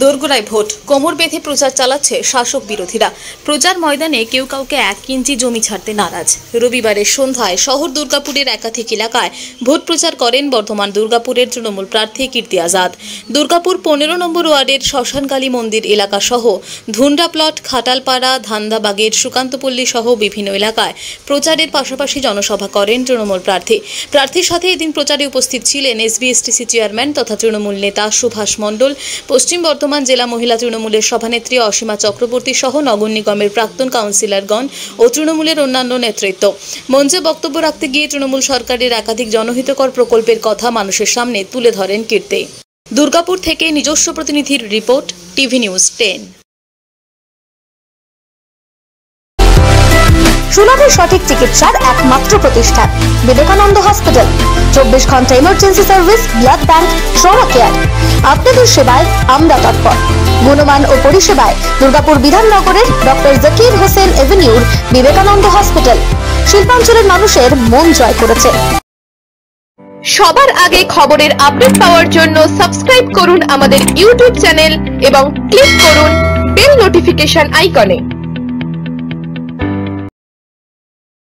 দোরগোড়ায় ভোট কোমর বেঁধে প্রচার চালাচ্ছে শাসক বিরোধীরা। প্রচার ময়দানে কেউ কাউকে 1 ইঞ্চি জমি ছাড়তে নারাজ। রবিবারের সন্ধ্যায় শহর দুর্গাপুরের একাধিক এলাকায় ভোট প্রচার করেন বর্ধমান দুর্গাপুরের তৃণমূল প্রার্থী কীর্তি আজাদ। দুর্গাপুর 15 নম্বর ওয়ার্ডের শ্মশানকালী মন্দির এলাকা সহ ধুন্ডা প্লট, খাটালপাড়া, ধান্দাবাগের সুকান্তপল্লী সহ বিভিন্ন এলাকায় প্রচারের পাশাপাশি জনসভা করেন তৃণমূল প্রার্থীর সাথে এদিন প্রচারে উপস্থিত ছিলেন এসবিএসটিসি চেয়ারম্যান তথা তৃণমূল নেতা সুভাষ মণ্ডল, পশ্চিম বর্ধমান জেলা মহিলা তৃণমূলের সভানেত্রী অসীমা চক্রবর্তী সহ নগর নিগমের প্রাক্তন কাউন্সিলরগণ ও তৃণমূলের অন্যান্য নেতৃত্ব। মঞ্চে বক্তব্য রাখতে গিয়ে তৃণমূল সরকারের একাধিক জনহিতকর প্রকল্পের কথা মানুষের সামনে তুলে ধরেন কীর্তি। দুর্গাপুর থেকে নিজস্ব প্রতিনিধির রিপোর্ট, টিভি নিউজ 10। সুলভে সঠিক চিকিৎসার একমাত্র প্রতিষ্ঠান বিবেকানন্দ হসপিটাল। 24 ঘন্টা emergency service, blood bank, trauma care. আপনাদের সেবায় আমরা তৎপর। গুণমান ও পরিষেবায় দুর্গাপুর বিধাননগরের ডক্টর জাকির হোসেন এভিনিউর বিবেকানন্দ হসপিটাল শিল্পাঞ্চলের মানুষের মন জয় করেছে। সবার আগে খবরের আপডেট পাওয়ার জন্য সাবস্ক্রাইব করুন আমাদের ইউটিউব চ্যানেল এবং ক্লিক করুন বেল নোটিফিকেশন আইকনে।